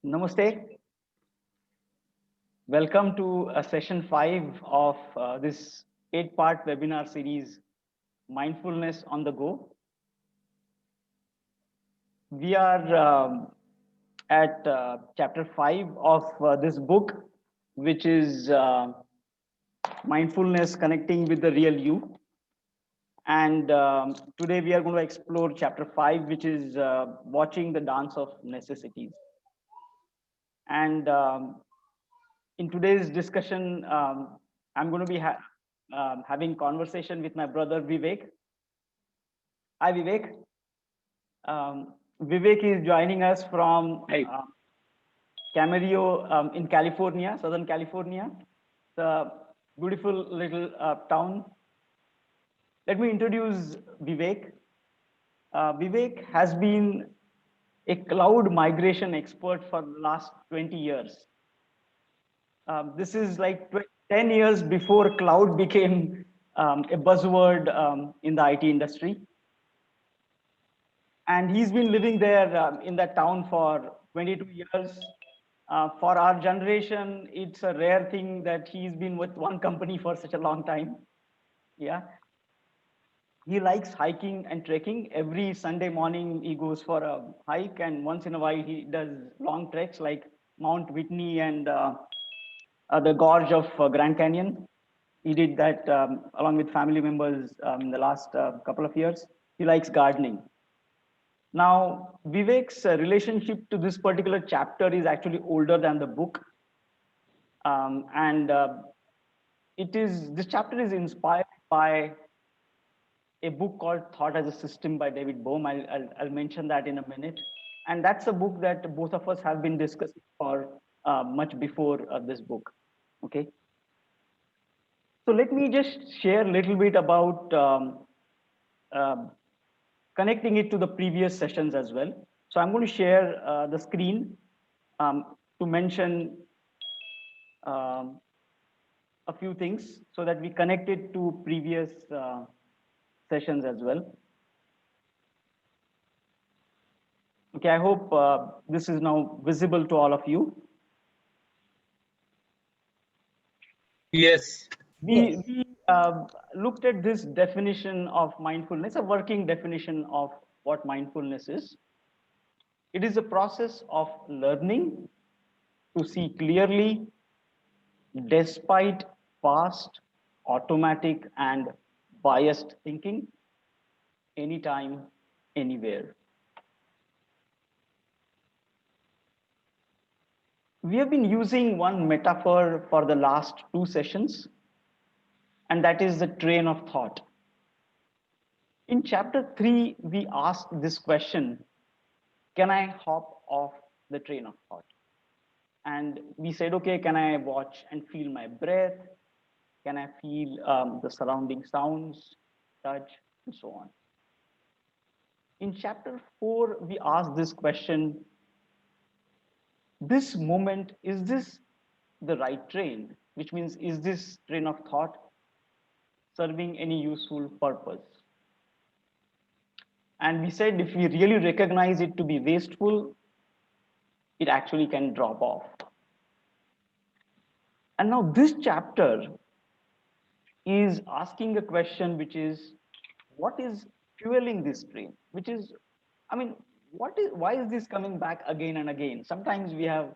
Namaste. Welcome to session 5 of this 8-part webinar series, Mindfulness on the Go. We are at chapter 5 of this book, which is Mindfulness Connecting with the Real You. And today we are going to explore chapter 5, which is Watching the Dance of Necessities. And in today's discussion, I'm going to be having conversation with my brother Vivek. Hi, Vivek. Vivek is joining us from Camarillo in California, Southern California. It's a beautiful little town. Let me introduce Vivek. Vivek has been a cloud migration expert for the last 20 years. This is like 10 years before cloud became a buzzword in the IT industry. And he's been living there in that town for 22 years. For our generation, it's a rare thing that he's been with one company for such a long time. Yeah. He likes hiking and trekking. Every Sunday morning, he goes for a hike, and once in a while, he does long treks like Mount Whitney and the gorge of Grand Canyon. He did that along with family members in the last couple of years. He likes gardening. Now, Vivek's relationship to this particular chapter is actually older than the book. And this chapter is inspired by a book called Thought as a System by David Bohm. I'll mention that in a minute. And that's a book that both of us have been discussing for much before this book. Okay. So let me just share a little bit about connecting it to the previous sessions as well. So I'm going to share the screen to mention a few things so that we connect it to previous sessions as well. Okay, I hope this is now visible to all of you. Yes. We looked at this definition of mindfulness, a working definition of what mindfulness is. It is a process of learning to see clearly despite past, automatic, and biased thinking, anytime, anywhere. We have been using one metaphor for the last 2 sessions, and that is the train of thought. In chapter 3, we asked this question, can I hop off the train of thought? And we said, okay, can I watch and feel my breath? Can I feel the surrounding sounds, touch, and so on? In chapter 4, we asked this question, this moment, is this the right train? Which means, is this train of thought serving any useful purpose? And we said, if we really recognize it to be wasteful, it actually can drop off. And now this chapter is asking a question, which is, what is fueling this train? Which is, I mean, why is this coming back again and again? Sometimes we have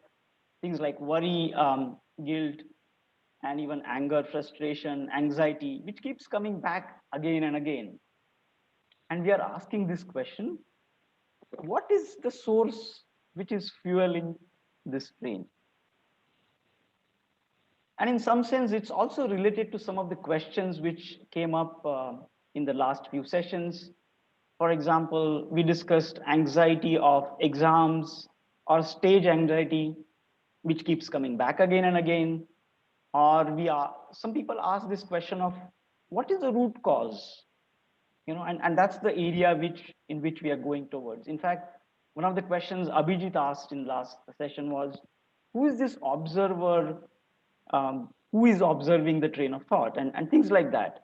things like worry, guilt, and even anger, frustration, anxiety, which keeps coming back again and again. And we are asking this question, what is the source which is fueling this train? And in some sense, it's also related to some of the questions which came up in the last few sessions. For example, we discussed anxiety of exams or stage anxiety, which keeps coming back again and again. Or some people ask this question of what is the root cause? And that's the area in which we are going towards. In fact, one of the questions Abhijit asked in last session was, who is this observer who is observing the train of thought and things like that.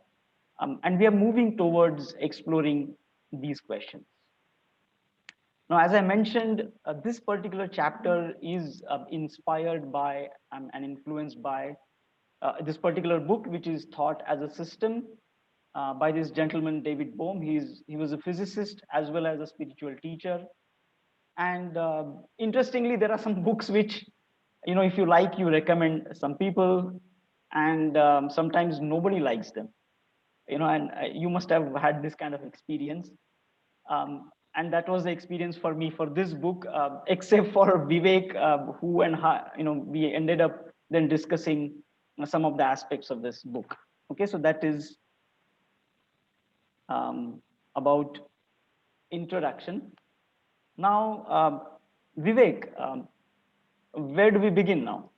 And we are moving towards exploring these questions. Now, as I mentioned, this particular chapter is inspired by and influenced by this particular book, which is Thought as a System by this gentleman, David Bohm. He was a physicist as well as a spiritual teacher. And interestingly, there are some books which, if you like, you recommend some people, and sometimes nobody likes them. And you must have had this kind of experience. And that was the experience for me for this book, except for Vivek, who and how, we ended up then discussing some of the aspects of this book. Okay, so that is about introduction. Now, Vivek, where do we begin now?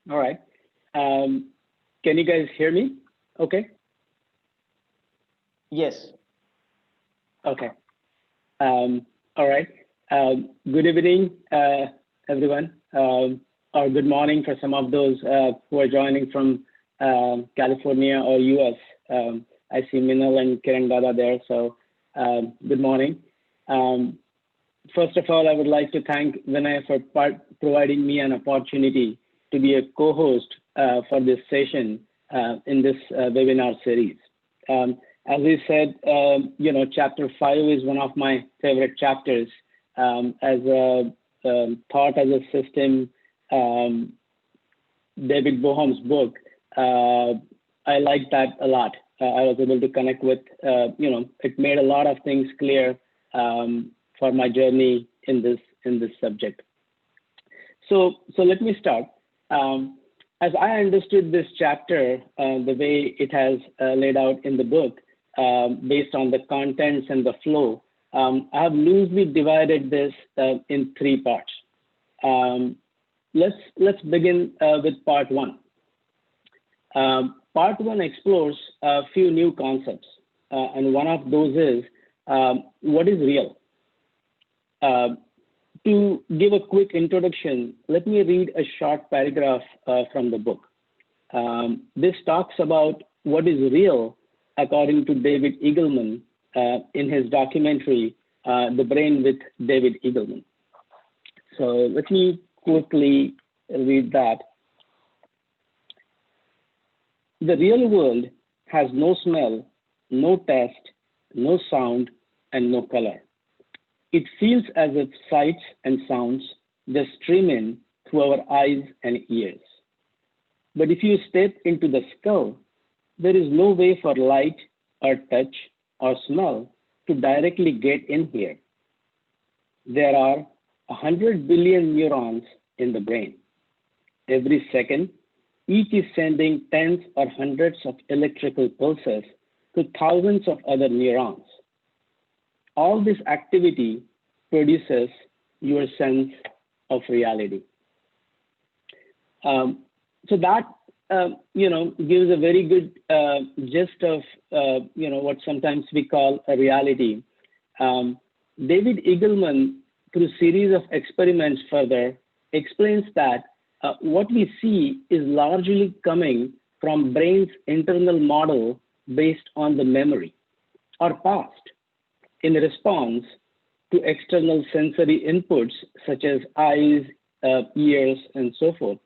All right. Can you guys hear me? Okay. Yes. Okay. All right. Good evening, everyone, or good morning for some of those who are joining from California or US. I see Minal and Kiran Dada there, so good morning. First of all, I would like to thank Vinay for providing me an opportunity to be a co-host for this session in this webinar series. As we said, chapter 5 is one of my favorite chapters. As a Thought as a System, David Bohm's book, I liked that a lot. I was able to connect with, it made a lot of things clear for my journey in this subject. So let me start. As I understood this chapter, the way it has laid out in the book, based on the contents and the flow, I have loosely divided this in 3 parts. Let's begin with part 1. Part 1 explores a few new concepts, and one of those is what is real? To give a quick introduction, let me read a short paragraph from the book. This talks about what is real according to David Eagleman in his documentary, The Brain with David Eagleman. So let me quickly read that. The real world has no smell, no taste, no sound, and no color. It feels as if sights and sounds just stream in through our eyes and ears. But if you step into the skull, there is no way for light or touch or smell to directly get in here. There are 100 billion neurons in the brain. Every second, each is sending tens or hundreds of electrical pulses to thousands of other neurons. All this activity produces your sense of reality. So that gives a very good gist of what sometimes we call a reality. David Eagleman, through a series of experiments further, explains that what we see is largely coming from brain's internal model based on the memory or past in response to external sensory inputs such as eyes, ears, and so forth.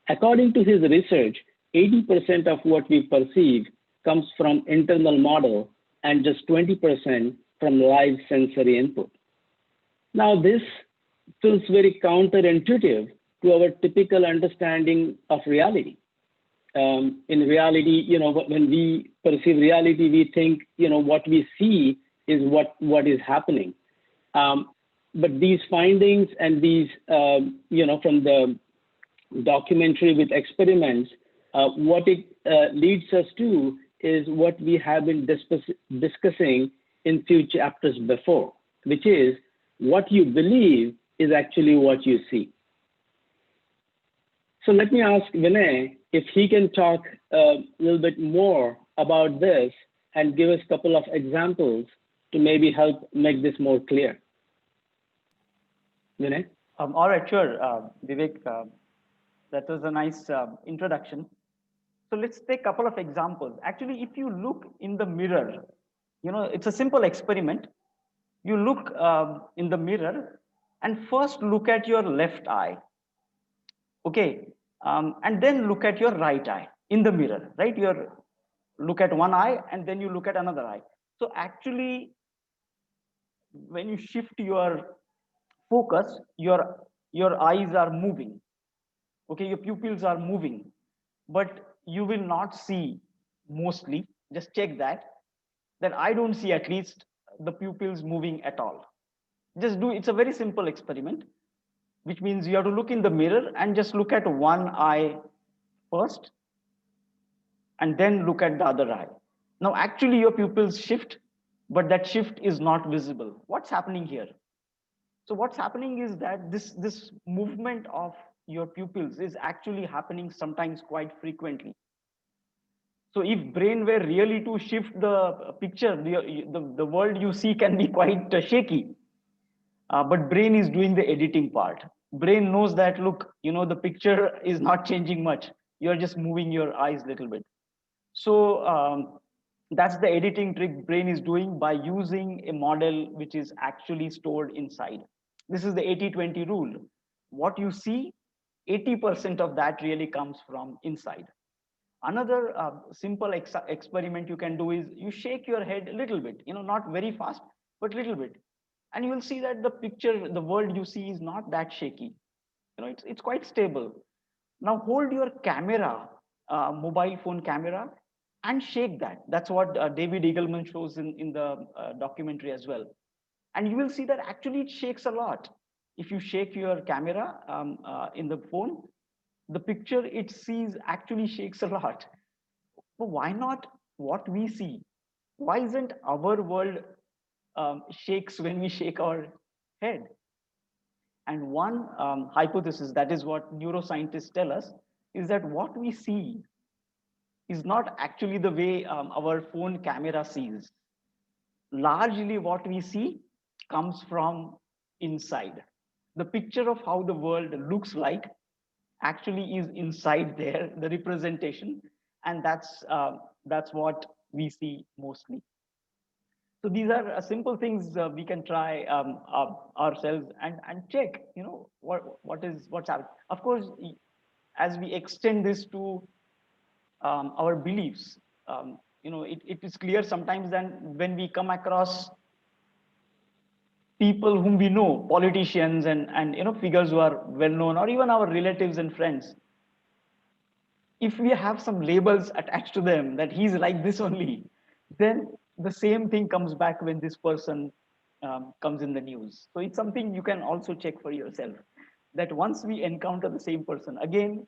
According to his research, 80% of what we perceive comes from internal model and just 20% from live sensory input. Now, this feels very counterintuitive to our typical understanding of reality. In reality, when we perceive reality, we think, what we see is what is happening. But these findings and these, from the documentary with experiments, what it leads us to is what we have been discussing in few chapters before, which is what you believe is actually what you see. So let me ask Vinay if he can talk a little bit more about this and give us a couple of examples to maybe help make this more clear. Vinay? All right, sure, Vivek. That was a nice introduction. So let's take a couple of examples. Actually, if you look in the mirror, It's a simple experiment. You look in the mirror and first look at your left eye, okay, and then look at your right eye in the mirror, right? You look at one eye and then you look at another eye. So actually, when you shift your focus, your eyes are moving, okay, your pupils are moving, but you will not see mostly. Just check that I don't see at least the pupils moving at all. Just do, it's a very simple experiment, which means you have to look in the mirror and just look at one eye first and then look at the other eye. Now, actually, your pupils shift, but that shift is not visible. What's happening here? So, what's happening is that this movement of your pupils is actually happening sometimes quite frequently. So, if brain were really to shift the picture, the world you see can be quite shaky. But brain is doing the editing part. Brain knows that, look, the picture is not changing much. You're just moving your eyes a little bit. So that's the editing trick brain is doing by using a model which is actually stored inside. This is the 80-20 rule. What you see, 80% of that really comes from inside. Another simple experiment you can do is you shake your head a little bit, not very fast, but little bit. And you will see that the picture, the world you see is not that shaky. It's quite stable. Now hold your camera, mobile phone camera, and shake that. That's what David Eagleman shows in the documentary as well. And you will see that actually it shakes a lot. If you shake your camera in the phone, the picture it sees actually shakes a lot. But why not what we see? Why isn't our world shakes when we shake our head? And one hypothesis, that is what neuroscientists tell us, is that what we see is not actually the way our phone camera sees. Largely, what we see comes from inside. The picture of how the world looks like actually is inside there, the representation, and that's what we see mostly. So these are simple things we can try ourselves and check, what's happening. Of course, as we extend this to our beliefs, it is clear sometimes that when we come across people whom we know, politicians and figures who are well known, or even our relatives and friends, if we have some labels attached to them that he's like this only, then the same thing comes back when this person comes in the news. So it's something you can also check for yourself, that once we encounter the same person again,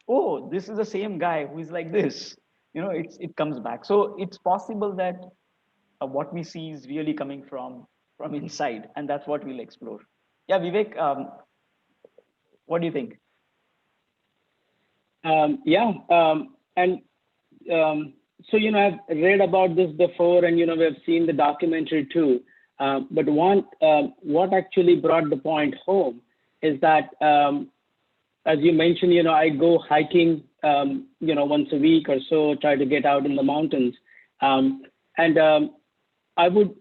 oh, this is the same guy who is like this, it comes back. So it's possible that what we see is really coming from inside, and that's what we'll explore. Yeah, Vivek, what do you think? Yeah, and so I've read about this before, and we've seen the documentary too. But what actually brought the point home is that, as you mentioned, I go hiking, once a week or so, try to get out in the mountains, and I would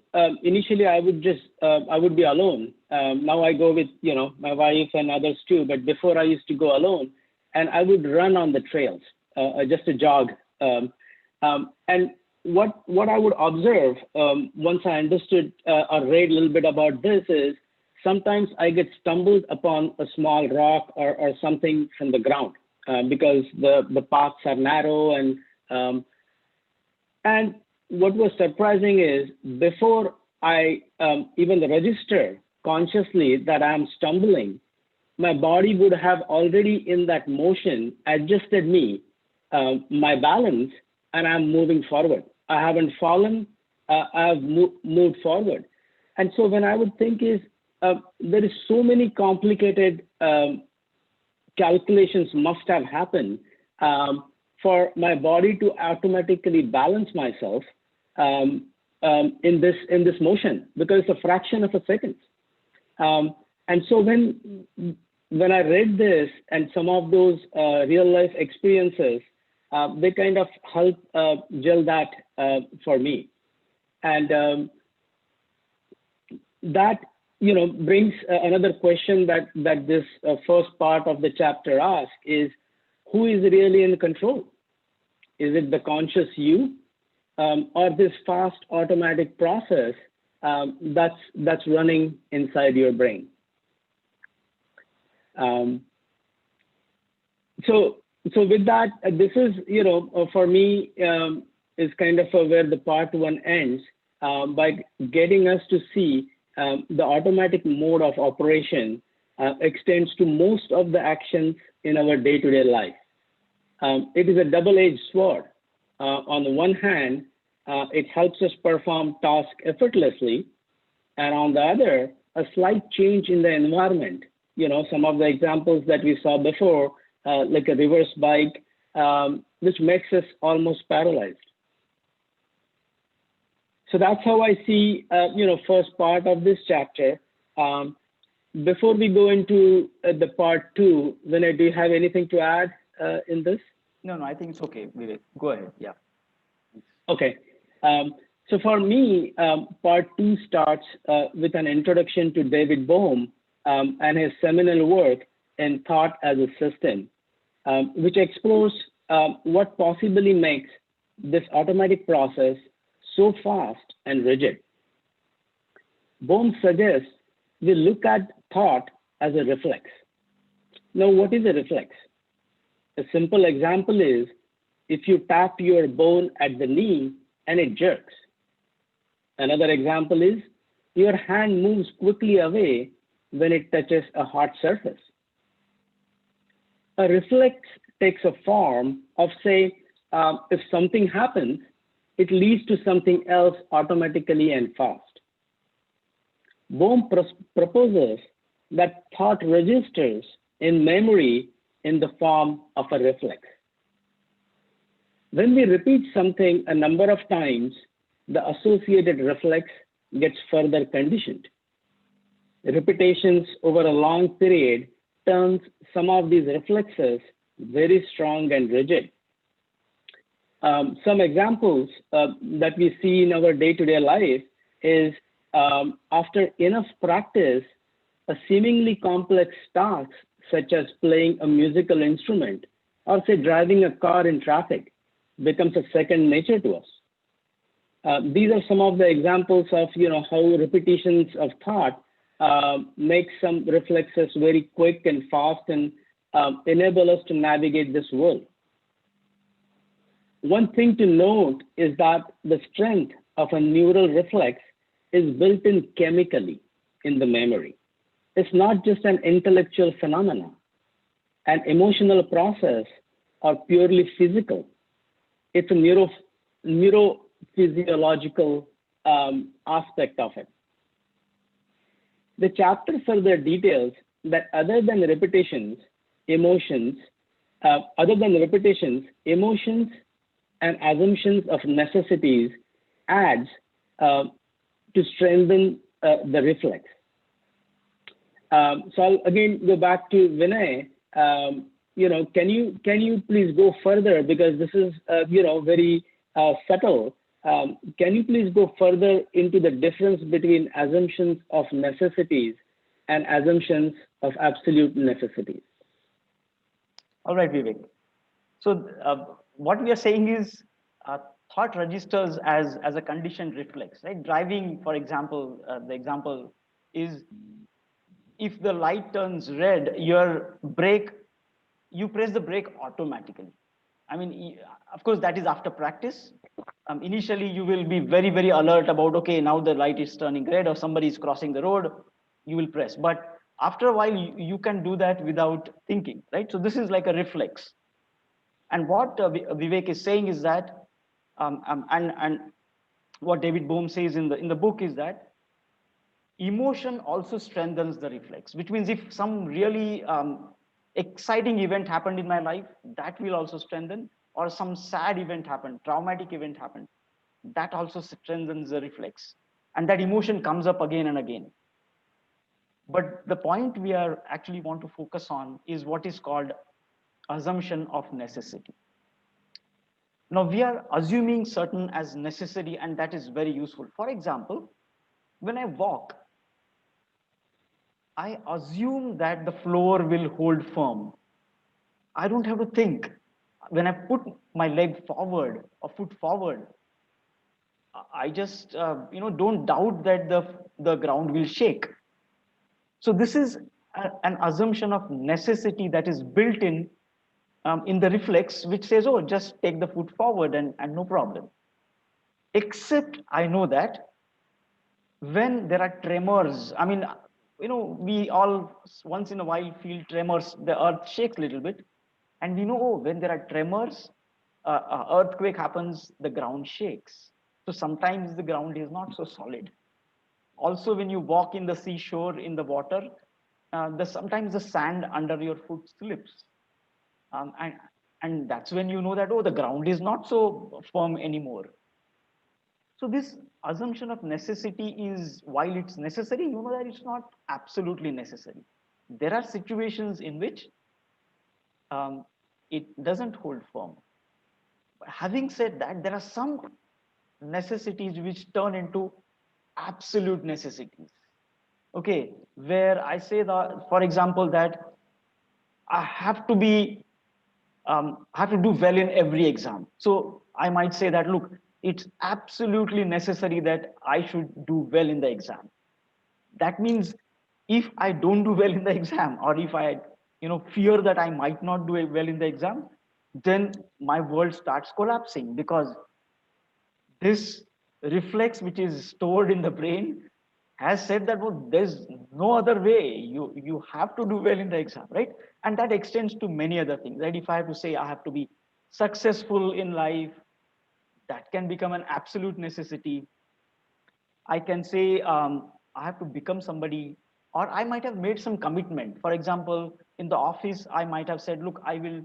initially I would just I would be alone. Now I go with my wife and others too, but before I used to go alone, and I would run on the trails, just a jog. And what I would observe once I understood or read a little bit about this is sometimes I get stumbled upon a small rock or something from the ground because the paths are narrow and what was surprising is before I even register consciously that I'm stumbling, my body would have already in that motion adjusted me, my balance, and I'm moving forward. I haven't fallen, I've moved forward. And so when I would think is, there is so many complicated calculations must have happened for my body to automatically balance myself in this motion, because it's a fraction of a second. And so when I read this and some of those real life experiences, they kind of help gel that for me. And that brings another question that this first part of the chapter asks is, who is really in control? Is it the conscious you, or this fast automatic process that's running inside your brain? So with that, this is for me is kind of where the part one ends, by getting us to see the automatic mode of operation extends to most of the actions in our day-to-day life. It is a double-edged sword. On the one hand, it helps us perform tasks effortlessly, and on the other, a slight change in the environment. Some of the examples that we saw before, like a reverse bike, which makes us almost paralyzed. So that's how I see, first part of this chapter. Before we go into the part two, Vinay, do you have anything to add in this? No, I think it's okay, Vivek. Go ahead. Yeah. Okay. So for me, part two starts with an introduction to David Bohm and his seminal work in Thought as a System, which explores what possibly makes this automatic process so fast and rigid. Bohm suggests we look at thought as a reflex. Now, what is a reflex? A simple example is if you tap your bone at the knee and it jerks. Another example is your hand moves quickly away when it touches a hot surface. A reflex takes a form of, say, if something happens, it leads to something else automatically and fast. Bohm proposes that thought registers in memory in the form of a reflex. When we repeat something a number of times, the associated reflex gets further conditioned. Repetitions over a long period turns some of these reflexes very strong and rigid. Some examples that we see in our day-to-day life is after enough practice, a seemingly complex task such as playing a musical instrument or say driving a car in traffic becomes a second nature to us. These are some of the examples of how repetitions of thought make some reflexes very quick and fast and enable us to navigate this world. One thing to note is that the strength of a neural reflex is built in chemically in the memory. It's not just an intellectual phenomenon. An emotional process or purely physical. It's a neurophysiological aspect of it. The chapter further details that other than repetitions, emotions and assumptions of necessities adds to strengthen the reflex. So I'll again go back to Vinay. Can you please go further, because this is very subtle. Can you please go further into the difference between assumptions of necessities and assumptions of absolute necessities? All right, Vivek. So what we are saying is thought registers as a conditioned reflex, right? Driving, for example, the example is if the light turns red, you press the brake automatically. I mean, of course, that is after practice. Initially, you will be very, very alert about, okay, now the light is turning red or somebody is crossing the road, you will press. But after a while, you can do that without thinking, right? So this is like a reflex. And what Vivek is saying is that, and what David Bohm says in the book is that emotion also strengthens the reflex, which means if some really exciting event happened in my life, that will also strengthen, or some sad event happened, traumatic event happened, that also strengthens the reflex. And that emotion comes up again and again. But the point we are actually want to focus on is what is called assumption of necessity. Now we are assuming certain as necessary, and that is very useful. For example, when I walk, I assume that the floor will hold firm. I don't have to think. When I put my leg forward or foot forward, I just don't doubt that the ground will shake. So this is an assumption of necessity that is built in the reflex, which says, oh, just take the foot forward and no problem. Except I know that when there are tremors, I mean, we all once in a while feel tremors, the earth shakes a little bit, and we know, oh, when there are tremors, earthquake happens, the ground shakes. So sometimes the ground is not so solid. Also, when you walk in the seashore in the water, sometimes the sand under your foot slips, um, and and that's when you know that, oh, the ground is not so firm anymore. So this assumption of necessity is, while it's necessary, you know that it's not absolutely necessary. There are situations in which um, it doesn't hold firm. Having said that, there are some necessities which turn into absolute necessities. Okay, where I say that, for example, that I have to be, I have to do well in every exam. So I might say that, look, it's absolutely necessary that I should do well in the exam. That means if I don't do well in the exam, or if I, fear that I might not do well in the exam, then my world starts collapsing, because this reflex which is stored in the brain has said that, well, there's no other way, you have to do well in the exam, right? And that extends to many other things, right? If I have to say I have to be successful in life, that can become an absolute necessity. I can say I have to become somebody, or I might have made some commitment. For example, in the office, I might have said, look, I will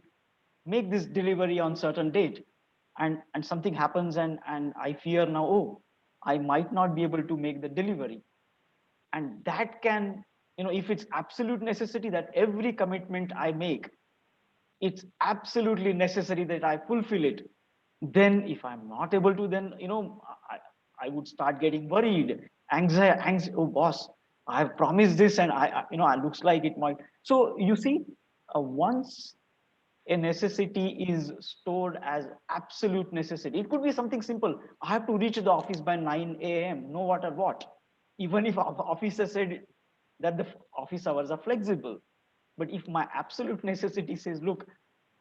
make this delivery on certain date, and something happens, and I fear now, oh, I might not be able to make the delivery. And that can, if it's absolute necessity that every commitment I make, it's absolutely necessary that I fulfill it. Then if I'm not able to, then I would start getting worried, anxiety. Oh, boss, I have promised this, and it looks like it might. So you see, once a necessity is stored as absolute necessity, it could be something simple. I have to reach the office by 9 a.m. no matter what, even if our officer said that the office hours are flexible. But if my absolute necessity says, look,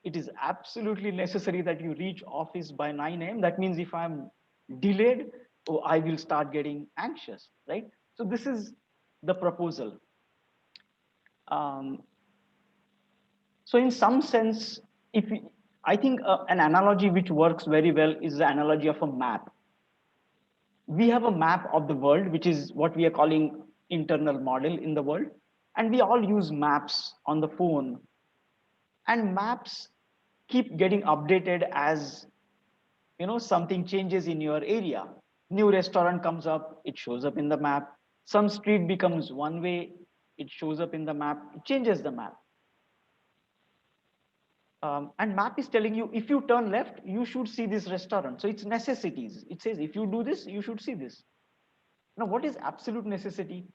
it is absolutely necessary that you reach office by 9 a.m., that means if I'm delayed, oh, I will start getting anxious, right? So this is the proposal. Um, so in some sense, I think an analogy which works very well is the analogy of a map. We have a map of the world, which is what we are calling internal model in the world. And we all use maps on the phone. And maps keep getting updated as something changes in your area. New restaurant comes up, it shows up in the map. Some street becomes one way, it shows up in the map, it changes the map. And map is telling you, if you turn left, you should see this restaurant. So it's necessities. It says, if you do this, you should see this. Now, what is absolute necessity?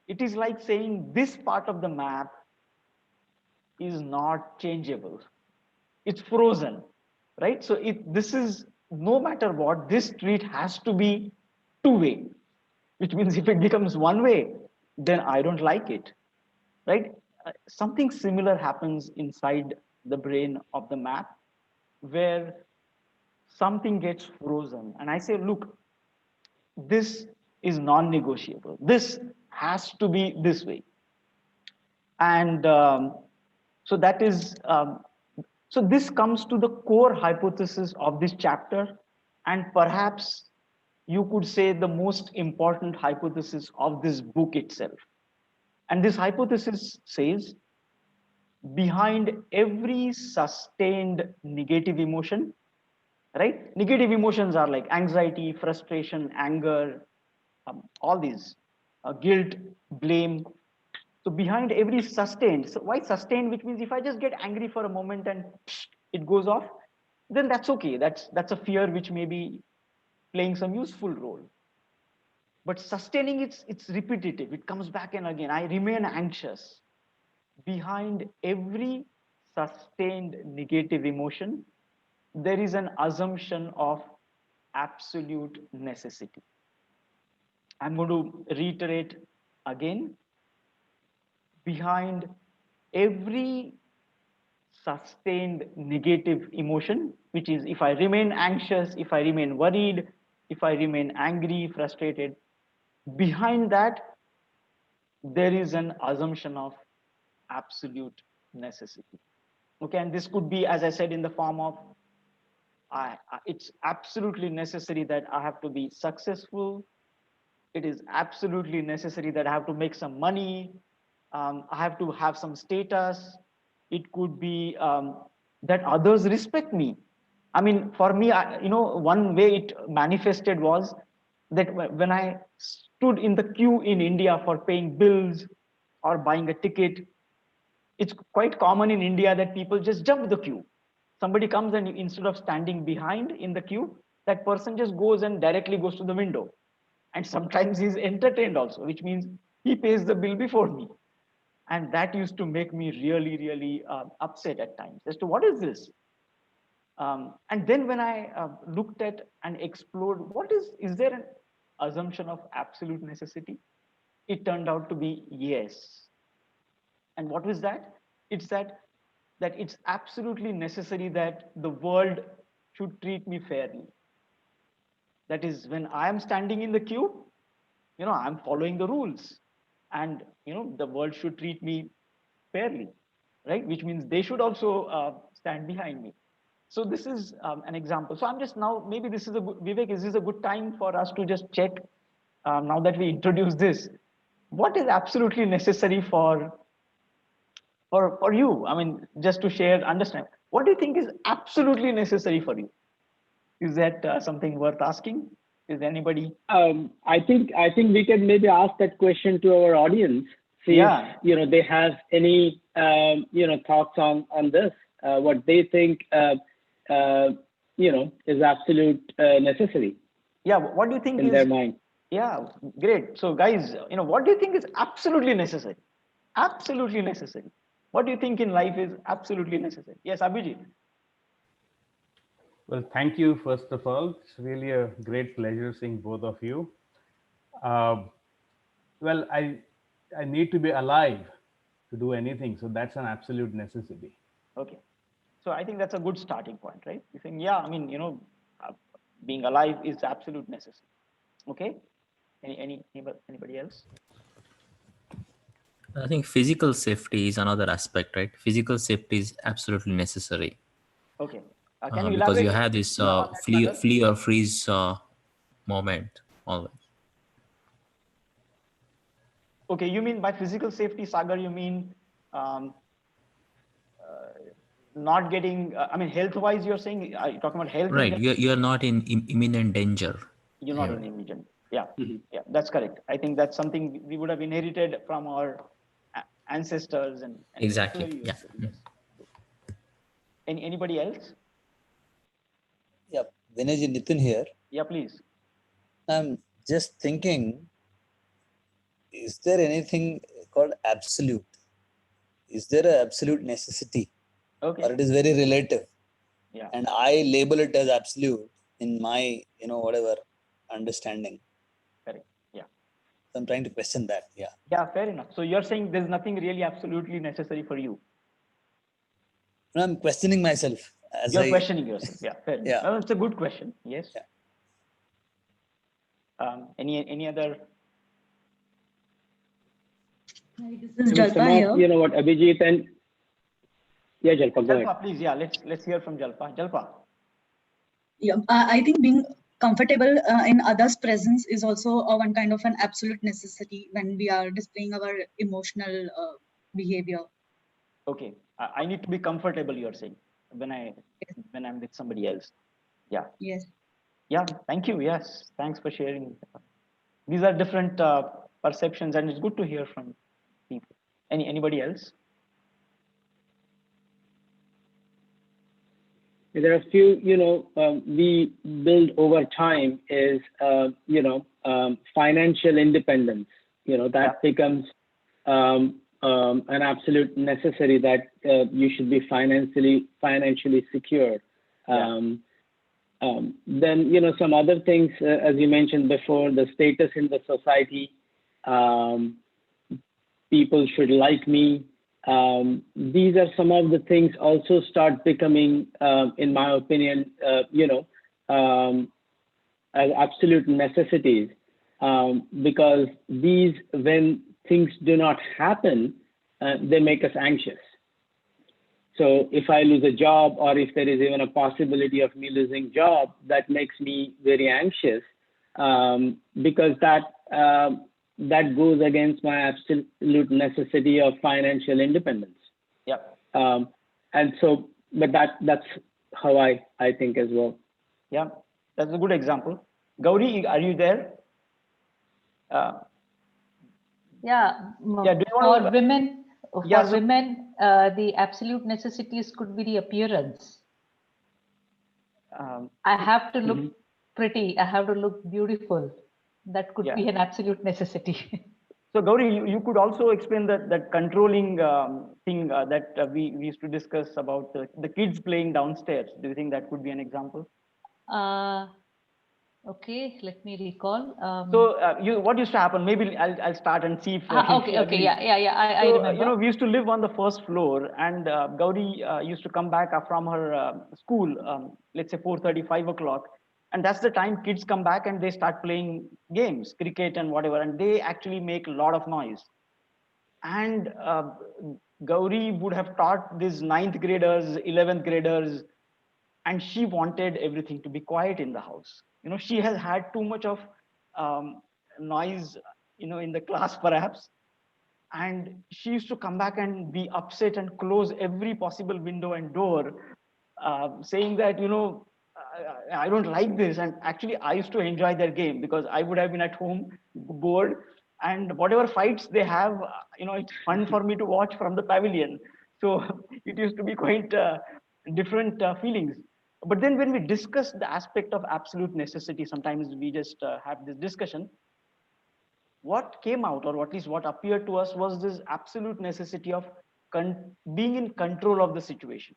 It is like saying this part of the map is not changeable. It's frozen, right? So this is, no matter what, this street has to be two-way, which means if it becomes one way, then I don't like it, right? Something similar happens inside the brain of the map, where something gets frozen. And I say, look, this is non-negotiable. This has to be this way. And so that is, so this comes to the core hypothesis of this chapter, and perhaps you could say the most important hypothesis of this book itself. And this hypothesis says, behind every sustained negative emotion, right? Negative emotions are like anxiety, frustration, anger, all these, guilt, blame. So behind every sustained, so why sustained? Which means if I just get angry for a moment and it goes off, then that's okay. That's a fear which may be playing some useful role. But sustaining, it's repetitive. It comes back and again. I remain anxious. Behind every sustained negative emotion, there is an assumption of absolute necessity. I'm going to reiterate again. Behind every sustained negative emotion, which is if I remain anxious, if I remain worried, if I remain angry, frustrated, behind that, there is an assumption of absolute necessity. Okay, and this could be, as I said, in the form of it's absolutely necessary that I have to be successful. It is absolutely necessary that I have to make some money. I have to have some status. It could be that others respect me. I mean, for me, one way it manifested was that when I stood in the queue in India for paying bills or buying a ticket, it's quite common in India that people just jump the queue. Somebody comes and instead of standing behind in the queue, that person just goes and directly goes to the window. And sometimes he's entertained also, which means he pays the bill before me. And that used to make me really, really upset at times as to what is this? And then when I looked at and explored, is there an assumption of absolute necessity? It turned out to be yes. And what was that? It's that it's absolutely necessary that the world should treat me fairly. That is, when I am standing in the queue, I'm following the rules, and the world should treat me fairly, right? Which means they should also stand behind me. So this is an example. So I'm just now, maybe this is a good, Vivek, is this a good time for us to just check, now that we introduce this, what is absolutely necessary for you? I mean, just to share, understand, what do you think is absolutely necessary for you? Is that something worth asking? Is anybody? I think we can maybe ask that question to our audience. See Yeah. if they have any thoughts on this. What they think is absolute necessary. Yeah. What do you think in is? Their mind. Yeah. Great. So, guys, what do you think is absolutely necessary? Absolutely necessary. What do you think in life is absolutely necessary? Yes, Abhijit. Well, thank you, first of all. It's really a great pleasure seeing both of you. Uh, well, I need to be alive to do anything, so that's an absolute necessity. Okay. So I think that's a good starting point, right? You think, yeah, I mean, uh, being alive is absolute necessity. Okay. Anybody else? I think physical safety is another aspect, right? Physical safety is absolutely necessary Okay. Can you because you elaborate have this on that, Sagar? flee or freeze moment always. Okay, you mean by physical safety, Sagar, you mean um, not getting, I mean, health-wise, you're saying, are you talking about health in Right, general? you're not in imminent danger You're not here. in immediate. Yeah, yeah, that's correct. I think that's something we would have inherited from our ancestors, and it's Exactly. very Yeah. useful. Yes. Anybody else? Yeah, Vinay Nitin here. Yeah, please. I'm just thinking, is there anything called absolute? Is there an absolute necessity? Okay. Or it is very relative? Yeah. And I label it as absolute in my, whatever understanding. Correct. Yeah. So I'm trying to question that. Yeah. Yeah, fair enough. So you're saying there's nothing really absolutely necessary for you. And I'm questioning myself as You're questioning yourself. Yeah, fair enough. Yeah. Well, it's a good question. Yes. Yeah. Any other? Hi, this is With Jalpa some of here. what Abhijit and Jalpa, go ahead. Jalpa, please. Yeah, let's hear from Jalpa. Jalpa. Yeah, I think being comfortable in others' presence is also one kind of an absolute necessity when we are displaying our emotional behavior. Okay. I need to be comfortable, you're saying, when I'm with somebody else. Yeah. Yes. Yeah. Thank you. Yes. Thanks for sharing. These are different perceptions, and it's good to hear from people. Anybody else? There are a few, we build over time is, financial independence. That becomes an absolute necessary, that you should be financially secure. Then, some other things, as you mentioned before, the status in the society, people should like me. These are some of the things also start becoming, in my opinion, as absolute necessities, because these, when things do not happen, they make us anxious. So if I lose a job, or if there is even a possibility of me losing job, that makes me very anxious, because that goes against my absolute necessity of financial independence. And so, but that's how I think as well. Yeah, that's a good example. Gauri, are you there? For women, the absolute necessities could be the appearance. I have to look pretty. I have to look beautiful. That could be an absolute necessity. So Gauri, you could also explain that controlling thing that we used to discuss about the kids playing downstairs. Do you think that could be an example? Okay, let me recall. So what used to happen? Maybe I'll start and see if. Okay, I remember. We used to live on the first floor, and Gauri used to come back from her school, let's say 4:30, 5 o'clock, and that's the time kids come back and they start playing games, cricket and whatever, and they actually make a lot of noise. And Gauri would have taught these 9th graders, 11th graders, and she wanted everything to be quiet in the house. She has had too much of noise, in the class perhaps. And she used to come back and be upset and close every possible window and door, saying that, I don't like this. And actually, I used to enjoy their game, because I would have been at home bored, and whatever fights they have, it's fun for me to watch from the pavilion. So it used to be quite different feelings. But then when we discuss the aspect of absolute necessity, sometimes we just have this discussion. What came out, or at least what appeared to us, was this absolute necessity of being in control of the situation.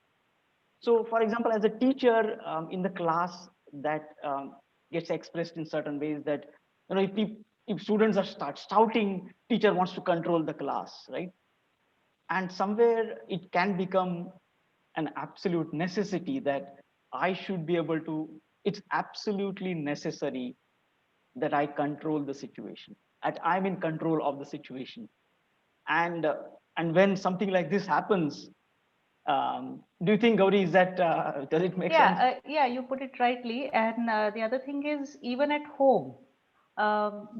So, for example, as a teacher in the class, that gets expressed in certain ways, that if students start shouting, teacher wants to control the class, right? And somewhere it can become an absolute necessity that I should be able to. It's absolutely necessary that I control the situation. I'm in control of the situation. And when something like this happens, do you think, Gauri, is that does it make sense? Yeah, you put it rightly. And the other thing is, even at home,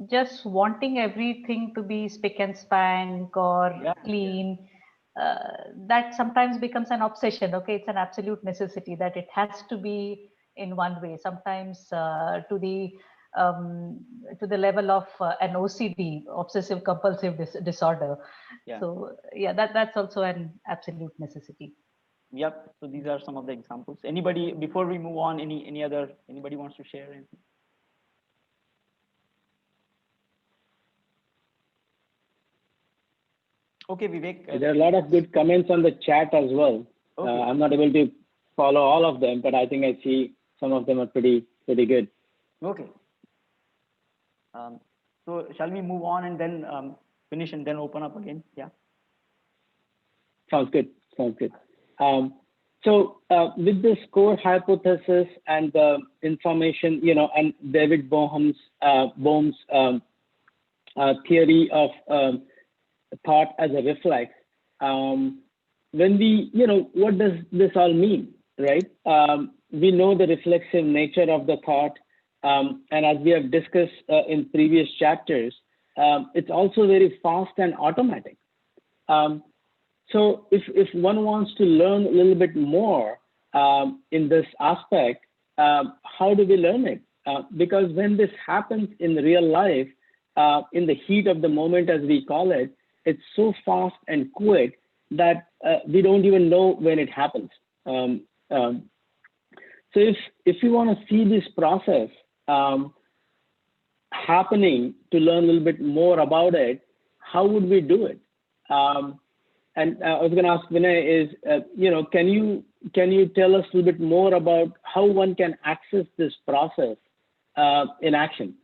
just wanting everything to be spick and spank or clean, that sometimes becomes an obsession. Okay, it's an absolute necessity that it has to be in one way. Sometimes to the level of an OCD, obsessive compulsive disorder. So that's also an absolute necessity. Yep. So these are some of the examples. Anybody, before we move on, anybody wants to share anything? Okay, Vivek. There are a lot of good comments on the chat as well. Okay. I'm not able to follow all of them, but I think I see some of them are pretty good. Okay. So shall we move on and then finish and then open up again? Yeah. Sounds good. So with this core hypothesis and the information, and David Bohm's theory of thought as a reflex, when we, what does this all mean, right? We know the reflexive nature of the thought, and as we have discussed in previous chapters, it's also very fast and automatic. So if one wants to learn a little bit more in this aspect, how do we learn it? Because when this happens in real life, in the heat of the moment, as we call it, it's so fast and quick that we don't even know when it happens. So if you want to see this process happening, to learn a little bit more about it, how would we do it? And I was going to ask Vinay is, can you tell us a little bit more about how one can access this process in action?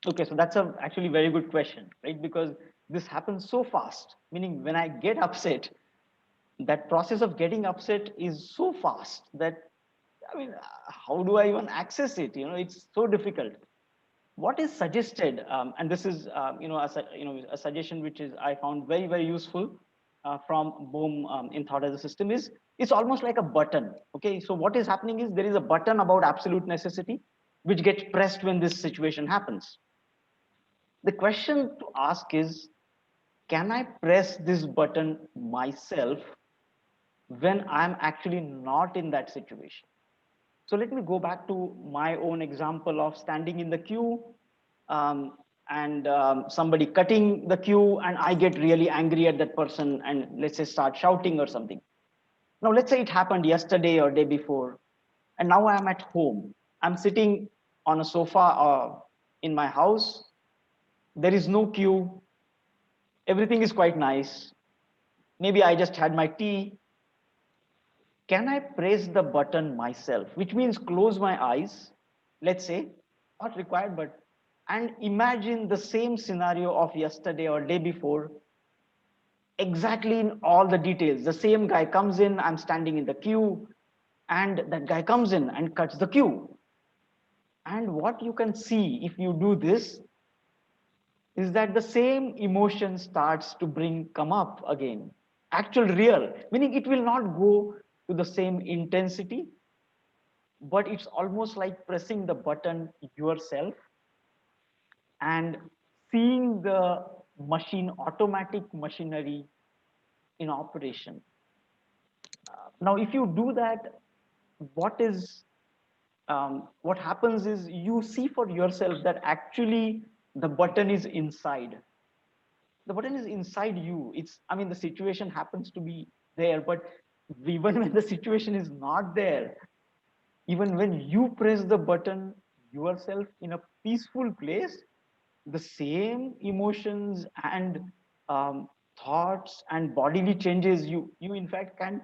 Okay, so that's a actually very good question, right? Because this happens so fast, meaning when I get upset, that process of getting upset is so fast that, I mean, how do I even access it? It's so difficult. What is suggested, and this is, a suggestion which is I found very, very useful from Bohm in Thought as a System, is it's almost like a button. Okay, so what is happening is there is a button about absolute necessity, which gets pressed when this situation happens. The question to ask is, can I press this button myself when I'm actually not in that situation? So let me go back to my own example of standing in the queue and somebody cutting the queue, and I get really angry at that person and let's say start shouting or something. Now, let's say it happened yesterday or day before, and now I'm at home. I'm sitting on a sofa in my house. There is no queue. Everything is quite nice. Maybe I just had my tea. Can I press the button myself? Which means close my eyes, let's say, not required, but, and imagine the same scenario of yesterday or day before, exactly in all the details. The same guy comes in, I'm standing in the queue, and that guy comes in and cuts the queue. And what you can see if you do this is that the same emotion starts to come up again. Actual real, meaning it will not go to the same intensity, but it's almost like pressing the button yourself and seeing the automatic machinery in operation. Now, if you do that, what happens is you see for yourself that actually the button is inside. The button is inside you. The situation happens to be there, but even when the situation is not there, even when you press the button yourself in a peaceful place, the same emotions and thoughts and bodily changes, you in fact can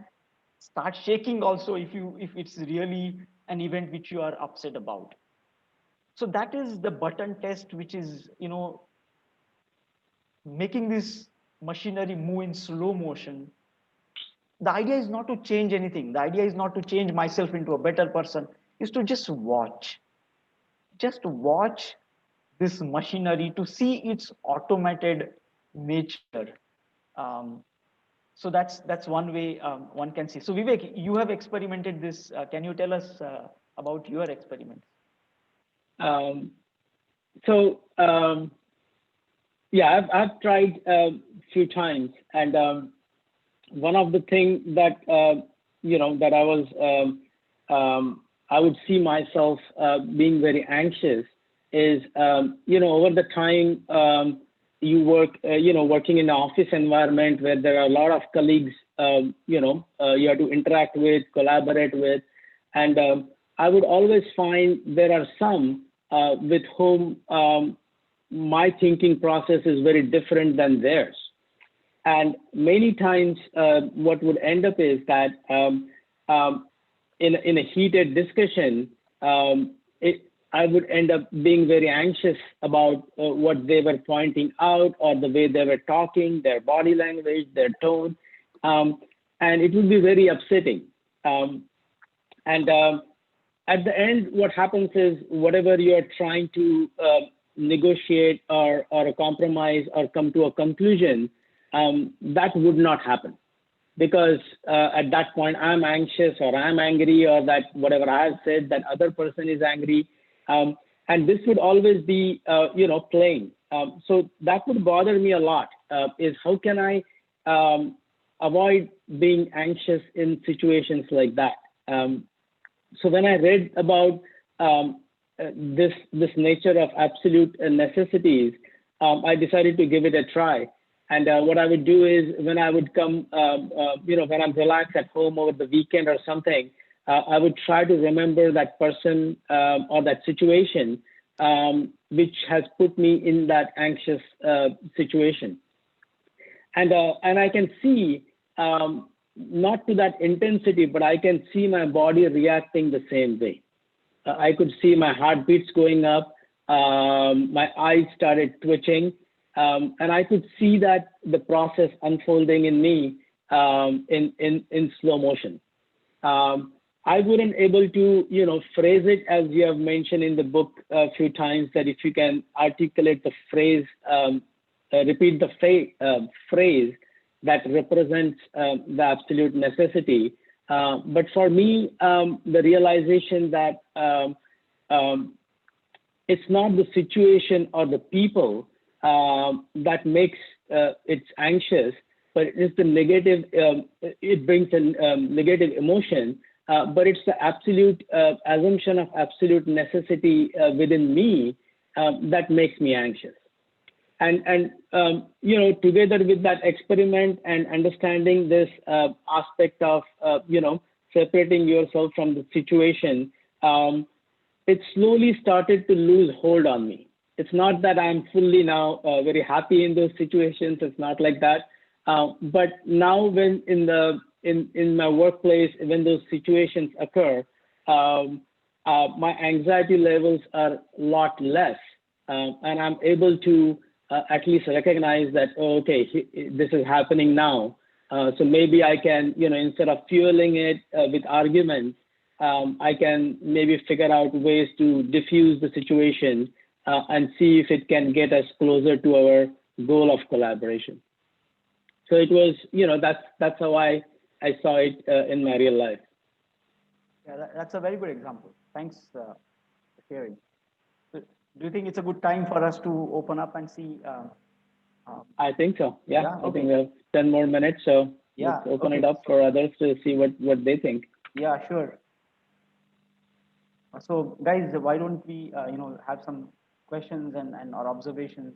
start shaking also if it's really an event which you are upset about. So that is the button test, which is making this machinery move in slow motion. The idea is not to change anything. The idea is not to change myself into a better person. Is to just watch this machinery to see its automated nature. So that's one way one can see. So Vivek, you have experimented this. Can you tell us about your experiments? Yeah, I've tried a few times, and one of the things that that I would see myself being very anxious is over the time you work working in an office environment where there are a lot of colleagues you have to interact with, collaborate with, and I would always find there are some with whom my thinking process is very different than theirs. And many times what would end up is that in a heated discussion, I would end up being very anxious about what they were pointing out or the way they were talking, their body language, their tone, and it would be very upsetting. At the end, what happens is whatever you're trying to negotiate or a compromise or come to a conclusion, that would not happen, because at that point I'm anxious or I'm angry, or that whatever I have said, that other person is angry, and this would always be playing. So that would bother me a lot. Is how can I avoid being anxious in situations like that? So when I read about this nature of absolute necessities, I decided to give it a try. And what I would do is when I would come, when I'm relaxed at home over the weekend or something, I would try to remember that person or that situation which has put me in that anxious situation. And I can see, not to that intensity, but I can see my body reacting the same way. I could see my heartbeats going up, my eyes started twitching, and I could see that the process unfolding in me in slow motion. I wouldn't able to, phrase it as you have mentioned in the book a few times, that if you can articulate the phrase, repeat the phrase that represents the absolute necessity. But for me, the realization that it's not the situation or the people that makes it anxious, but it's the negative, it brings a negative emotion, but it's the absolute assumption of absolute necessity within me that makes me anxious. And together with that experiment and understanding this aspect of, separating yourself from the situation, it slowly started to lose hold on me. It's not that I'm fully now very happy in those situations. It's not like that. But now when in my workplace, when those situations occur, my anxiety levels are a lot less. And I'm able to at least recognize that, oh, okay, this is happening now. So maybe I can, instead of fueling it with arguments, I can maybe figure out ways to diffuse the situation and see if it can get us closer to our goal of collaboration. So it was, that's how I saw it in my real life. Yeah, that's a very good example. Thanks for sharing. Do you think it's a good time for us to open up and see? I think so. Yeah. Yeah, okay. I think we have 10 more minutes, so yeah, let's open it up for others to see what they think. Yeah, sure. So, guys, why don't we, have some questions and or observations?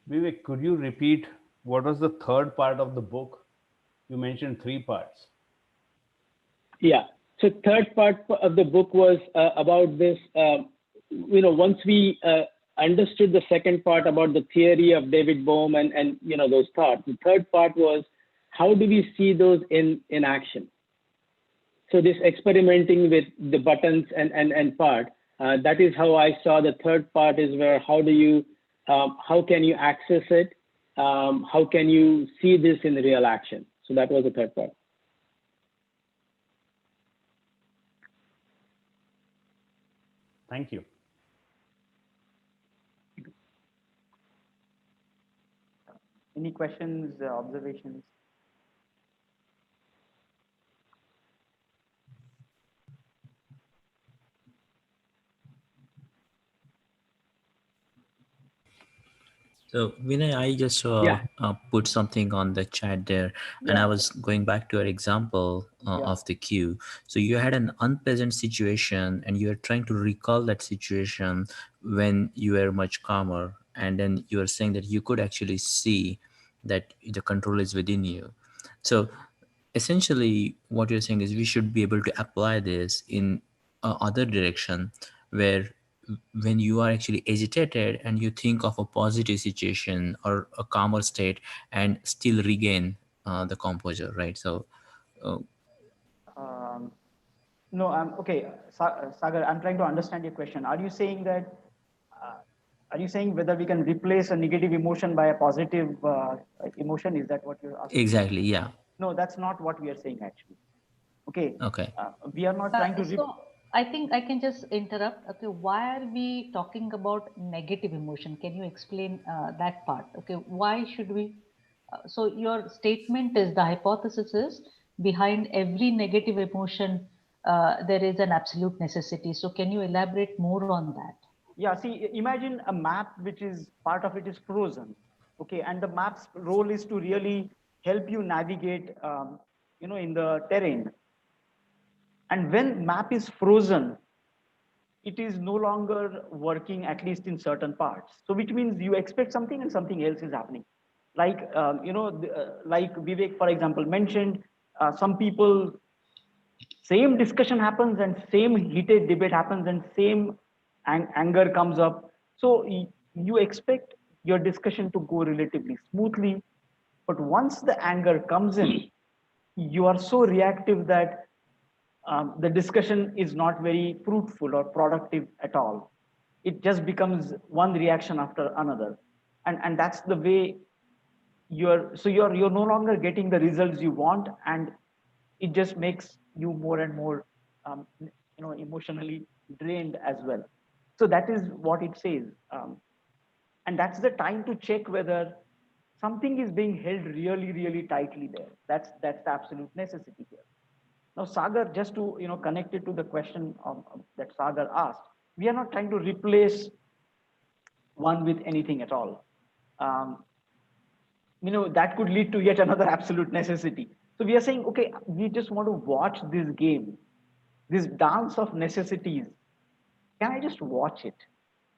Vivek, could you repeat what was the third part of the book? You mentioned 3 parts. Yeah. So third part of the book was about this, once we understood the second part about the theory of David Bohm and those thoughts, the third part was, how do we see those in action? So this experimenting with the buttons and part, that is how I saw the third part is where, how can you access it? How can you see this in real action? So that was the third part. Thank you. Any questions, observations? So Vinay, I just put something on the chat there, and I was going back to your example of the queue. So you had an unpleasant situation, and you are trying to recall that situation when you were much calmer, and then you are saying that you could actually see that the control is within you. So essentially, what you're saying is we should be able to apply this in other direction, where when you are actually agitated and you think of a positive situation or a calmer state and still regain the composure, right? So No, I'm okay. Sagar, I'm trying to understand your question. Are you saying that, whether we can replace a negative emotion by a positive emotion? Is that what you're asking? exactly, yeah. No, that's not what we are saying actually. Okay. Okay. We are not trying to. So I think I can just interrupt. Okay, why are we talking about negative emotion? Can you explain that part? Okay, why should we? So your statement is, the hypothesis is, behind every negative emotion there is an absolute necessity. So can you elaborate more on that? Yeah, see, imagine a map which is part of it is frozen. Okay, and the map's role is to really help you navigate, in the terrain. And when map is frozen, it is no longer working, at least in certain parts. So which means you expect something and something else is happening. Like, like Vivek, for example, mentioned, some people, same discussion happens and same heated debate happens and same anger comes up. So you expect your discussion to go relatively smoothly, but once the anger comes in, you are so reactive that the discussion is not very fruitful or productive at all. It just becomes one reaction after another, and that's the way you're no longer getting the results you want, and it just makes you more and more emotionally drained as well. So that is what it says, and that's the time to check whether something is being held really really tightly there. That's the absolute necessity here. Now, Sagar, just to connect it to the question that Sagar asked, we are not trying to replace one with anything at all. Um, that could lead to yet another absolute necessity. So we are saying, okay, we just want to watch this game, this dance of necessities. Can I just watch it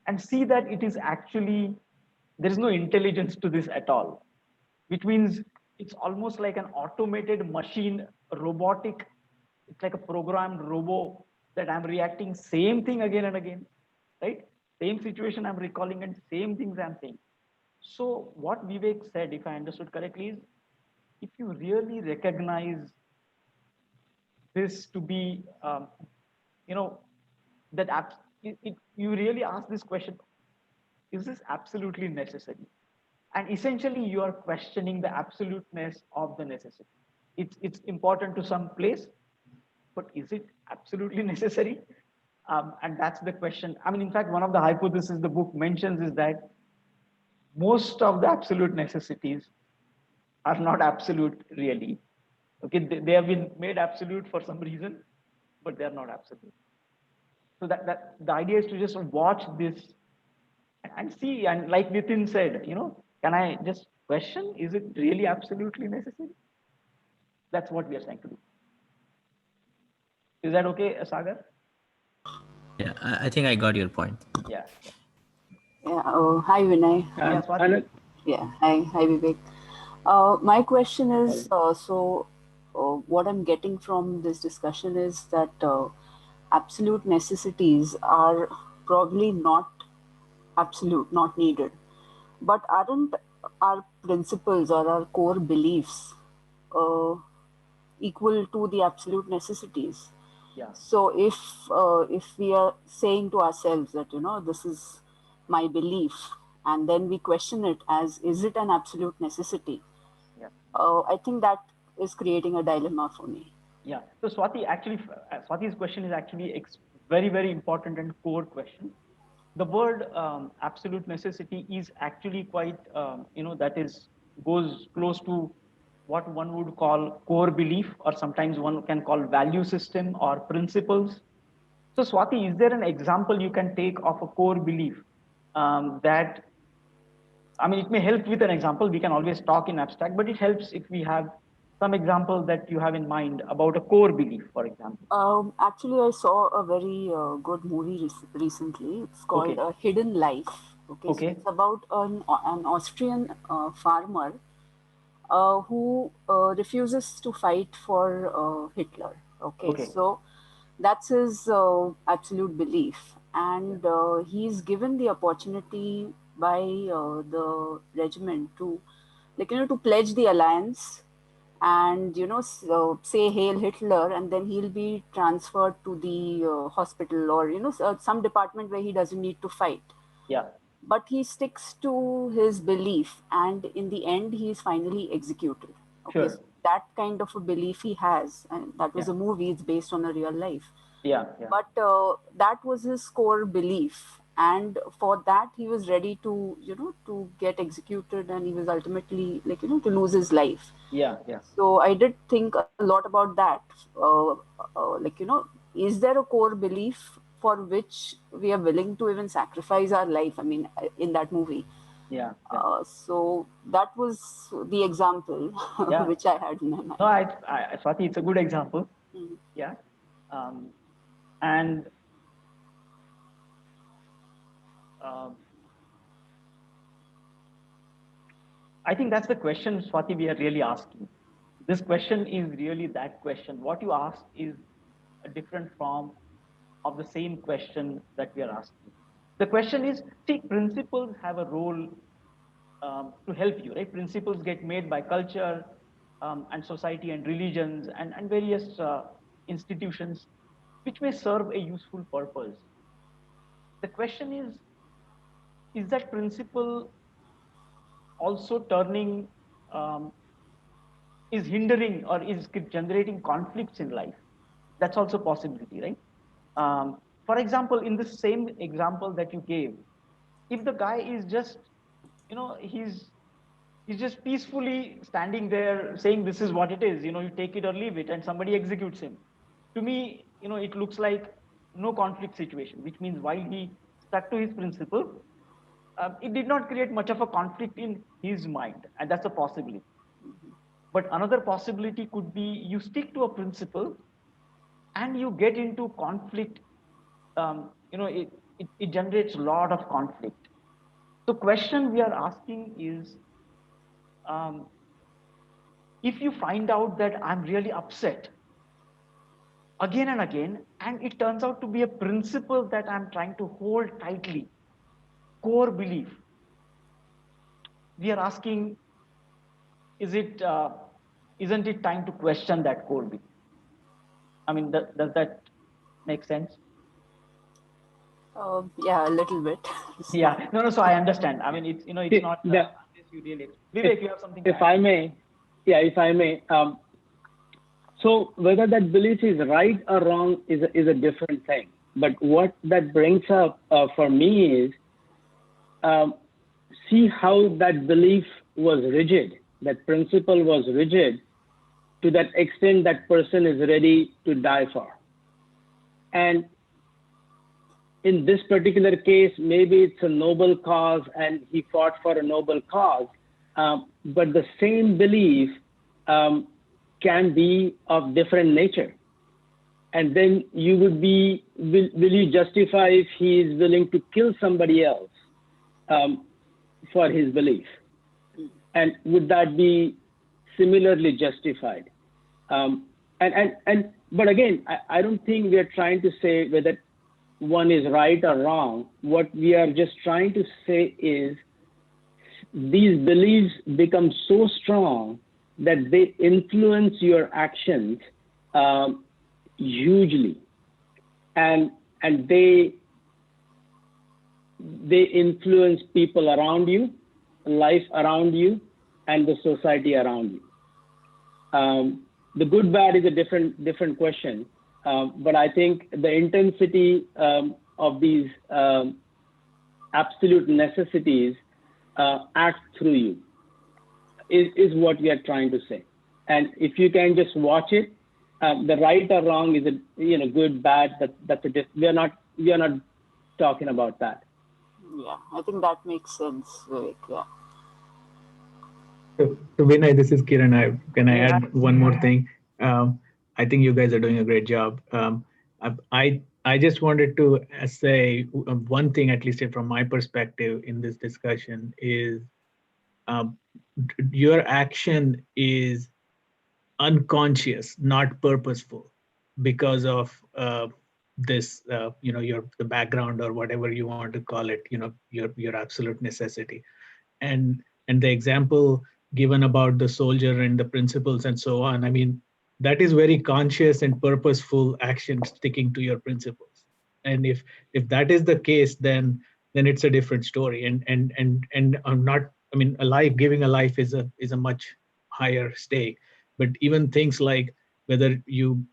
and see that it is actually, there is no intelligence to this at all, which means it's almost like an automated machine, robotic. It's like a programmed robo that I'm reacting same thing again and again, right? Same situation I'm recalling and same things I'm saying. So what Vivek said, if I understood correctly, is if you really recognize this to be, you know, that you really ask this question, is this absolutely necessary? And essentially you are questioning the absoluteness of the necessity. It's important to some place, but is it absolutely necessary? And that's the question. I mean, in fact, one of the hypotheses the book mentions is that most of the absolute necessities are not absolute really. Okay, they have been made absolute for some reason, but they are not absolute. So that the idea is to just watch this and see, and like Nitin said, can I just question, is it really absolutely necessary? That's what we are trying to do. Is that okay, Sagar? Yeah, I think I got your point. Yeah. Yeah. Hi, Vinay. Yeah, Swati. Yeah. Hi, Vivek. My question is, what I'm getting from this discussion is that absolute necessities are probably not absolute, not needed. But aren't our principles or our core beliefs uh, equal to the absolute necessities? Yeah. So if we are saying to ourselves that this is my belief, and then we question it as, is it an absolute necessity? Yeah. I think that is creating a dilemma for me. Yeah. So Swati, actually, Swati's question is actually very, very important and core question. The word absolute necessity is actually quite, that is goes close to what one would call core belief, or sometimes one can call value system or principles. So Swati, is there an example you can take of a core belief that, I mean, it may help with an example. We can always talk in abstract, but it helps if we have some example that you have in mind about a core belief, for example. Actually, I saw a very good movie recently. It's called Hidden Life. Okay, so it's about an Austrian farmer who refuses to fight for Hitler. Okay, so that's his absolute belief, and he's given the opportunity by the regiment to, to pledge the alliance, and say hail Hitler, and then he'll be transferred to the hospital, or some department where he doesn't need to fight. Yeah. But he sticks to his belief, and in the end he is finally executed. Okay, so that kind of a belief he has, and that was a movie, it's based on a real life. Yeah. But that was his core belief, and for that he was ready to to get executed, and he was ultimately to lose his life. Yeah. So I did think a lot about that. Is there a core belief for which we are willing to even sacrifice our life? I mean, in that movie. Yeah. So that was the example which I had in my mind. No, Swati, it's a good example. Mm-hmm. Yeah. And I think that's the question, Swati, we are really asking. This question is really that question. What you asked is a different form of the same question that we are asking. The question is, see, principles have a role to help you, right? Principles get made by culture and society and religions and various institutions, which may serve a useful purpose. The question is that principle also turning, um, is hindering or is generating conflicts in life? That's also a possibility, right? For example, in the same example that you gave, if the guy is just, he's just peacefully standing there saying this is what it is, you take it or leave it, and somebody executes him. To me, it looks like no conflict situation, which means while he stuck to his principle, it did not create much of a conflict in his mind, and that's a possibility. But another possibility could be you stick to a principle and you get into conflict. It generates a lot of conflict. The question we are asking is, um, if you find out that I'm really upset again and again, and it turns out to be a principle that I'm trying to hold tightly, core belief, we are asking, isn't it time to question that core belief? I mean, does that make sense? Yeah, a little bit. Yeah, no. So I understand. I mean, it's not unless you really. Vivek, you have something to add? If I may. So whether that belief is right or wrong is a different thing. But what that brings up for me is, see how that belief was rigid, that principle was rigid to that extent that person is ready to die for. And in this particular case, maybe it's a noble cause and he fought for a noble cause, but the same belief can be of different nature. And then you would be, will you justify if he is willing to kill somebody else for his belief? And would that be similarly justified? But again, I don't think we are trying to say whether one is right or wrong. What we are just trying to say is these beliefs become so strong that they influence your actions hugely, and they influence people around you, life around you, and the society around you. The good bad is a different question, but I think the intensity of these absolute necessities act through you is what we are trying to say. And if you can just watch it, the right or wrong is a good bad. We are not talking about that. Yeah, I think that makes sense, Vivek. Yeah. So Vinay, this is Kiran. Can I add one more thing? I think you guys are doing a great job. I just wanted to say one thing, at least from my perspective in this discussion, is your action is unconscious, not purposeful, because of this, the background or whatever you want to call it, your absolute necessity, and the example given about the soldier and the principles and so on. I mean, that is very conscious and purposeful action, sticking to your principles. And if that is the case, then it's a different story. And I'm not. I mean, giving a life is a much higher stake. But even things like whether you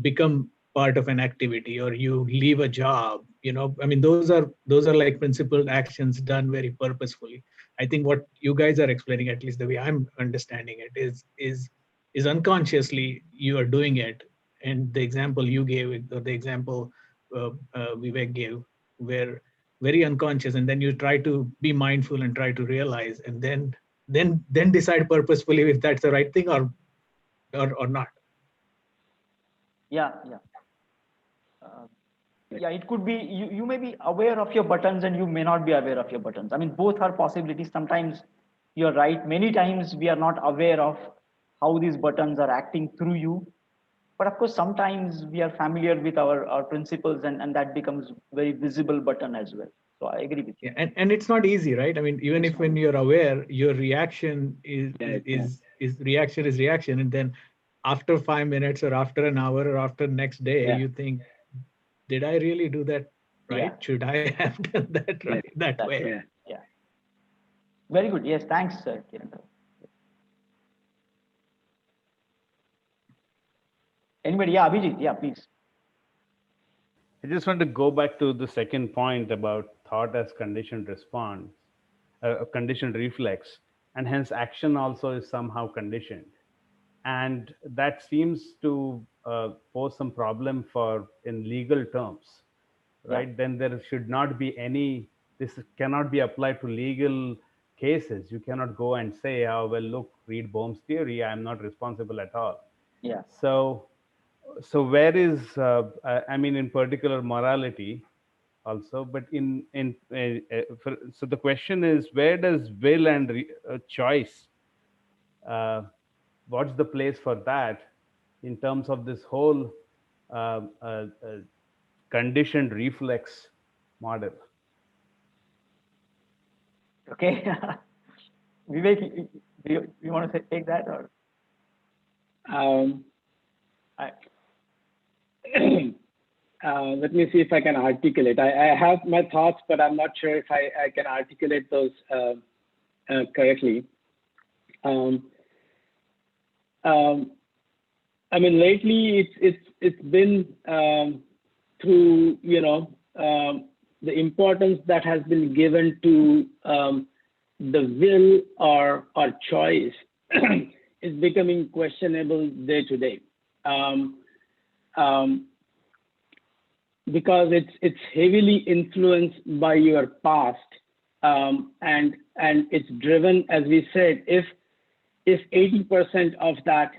become part of an activity or you leave a job, I mean, those are like principled actions done very purposefully. I think what you guys are explaining, at least the way I'm understanding it, is unconsciously you are doing it. And the example you gave, or the example Vivek gave, were very unconscious, and then you try to be mindful and try to realize, and then decide purposefully if that's the right thing or not. Yeah. It could be you may be aware of your buttons and you may not be aware of your buttons. I mean, both are possibilities. Sometimes you're right. Many times we are not aware of how these buttons are acting through you. But of course, sometimes we are familiar with our principles, and that becomes very visible button as well. So I agree with you. Yeah, and it's not easy, right? I mean, even if when you're aware, your reaction is reaction, and then after 5 minutes or after an hour or after next day, you think, did I really do that right? Should I have done that right that way? Yeah. Very good. Yes, thanks, Kiran. Anybody? Yeah, Abhijit. Yeah, please. I just want to go back to the second point about thought as conditioned response, conditioned reflex, and hence action also is somehow conditioned. And that seems to pose some problem for in legal terms, right? Then there should not be any, this cannot be applied to legal cases. You cannot go and say, oh, well, look, read Bohm's theory, I'm not responsible at all. Yeah. So where is I mean, in particular morality also, but so the question is, where does will and choice, what's the place for that in terms of this whole uh, uh, uh, conditioned reflex model? Okay. Vivek, you want to take that, or? Let me see if I can articulate. I have my thoughts, but I'm not sure if I can articulate those correctly. I mean, lately it's been through the importance that has been given to the will or choice is becoming questionable day to day. Because it's heavily influenced by your past, and it's driven, as we said, if 80% of that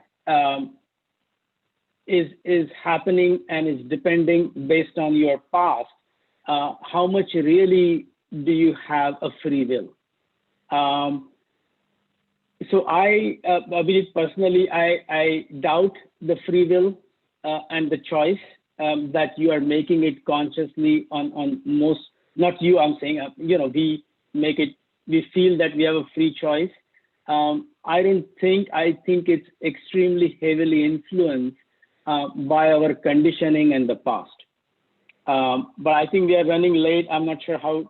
is happening and is depending based on your past, how much really do you have a free will? So I believe personally, I doubt the free will and the choice. That you are making it consciously on most, not you, I'm saying, we make it, we feel that we have a free choice. I think it's extremely heavily influenced by our conditioning and the past. But I think we are running late. I'm not sure how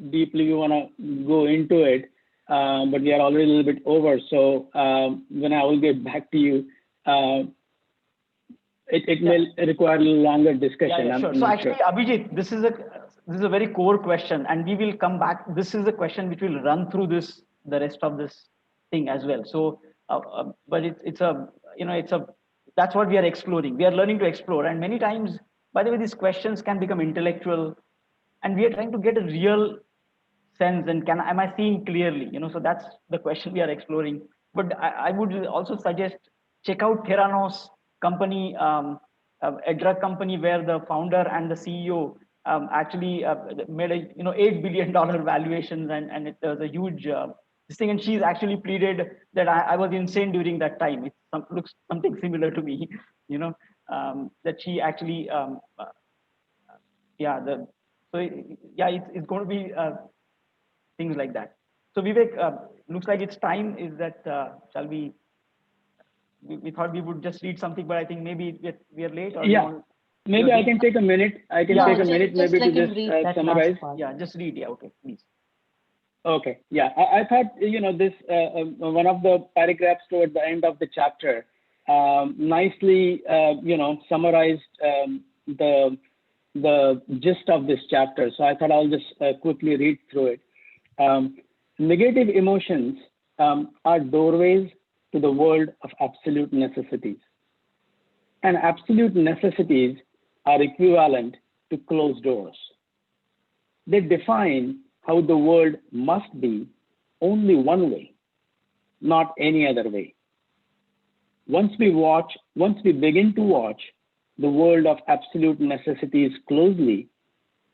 deeply you want to go into it, but we are already a little bit over. So when I will get back to you, it may require a longer discussion. Sure. So actually, Abhijit, this is a very core question, and we will come back. This is a question which will run through the rest of this thing as well. So, but that's what we are exploring. We are learning to explore, and many times, by the way, these questions can become intellectual, and we are trying to get a real sense. And am I seeing clearly? So that's the question we are exploring. But I would also suggest check out Theranos company, a drug company where the founder and the CEO actually made a $8 billion valuations, and it was a huge this thing. And she's actually pleaded that I was insane during that time. It looks something similar to me, that she actually it's going to be things like that. So Vivek, looks like it's time. Is that shall we? We thought we would just read something, but I think maybe we are late. Or maybe I can take a minute. I can take a minute maybe to just summarize. Yeah, just read. Yeah, okay, please. Okay. Yeah, I thought this one of the paragraphs toward the end of the chapter nicely summarized the gist of this chapter. So I thought I'll just quickly read through it. Negative emotions are doorways to the world of absolute necessities. And absolute necessities are equivalent to closed doors. They define how the world must be only one way, not any other way. Once we begin to watch the world of absolute necessities closely,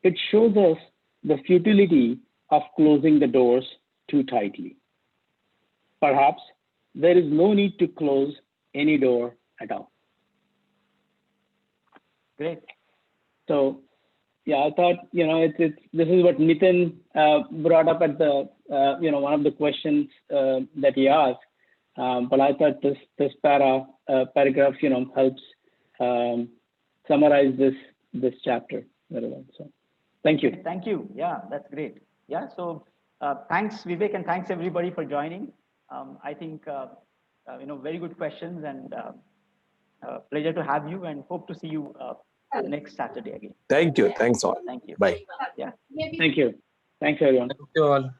it shows us the futility of closing the doors too tightly. Perhaps there is no need to close any door at all. Great. So, yeah, I thought, this is what Nitin brought up at the, one of the questions that he asked. But I thought this paragraph, helps summarize this chapter very well. So, thank you. Thank you. Yeah, that's great. Yeah. So, thanks Vivek, and thanks everybody for joining. I think very good questions, and pleasure to have you, and hope to see you next Saturday again. Thank you. Thanks all. Thank you. Bye. Yeah. Thank you. Thanks everyone. Thank you all.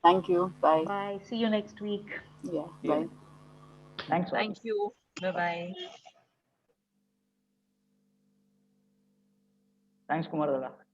Thank you. Bye. Bye. See you next week. Yeah. Yeah. Bye. Thanks. Thank you. Bye-bye. Thanks, Kumar Dada.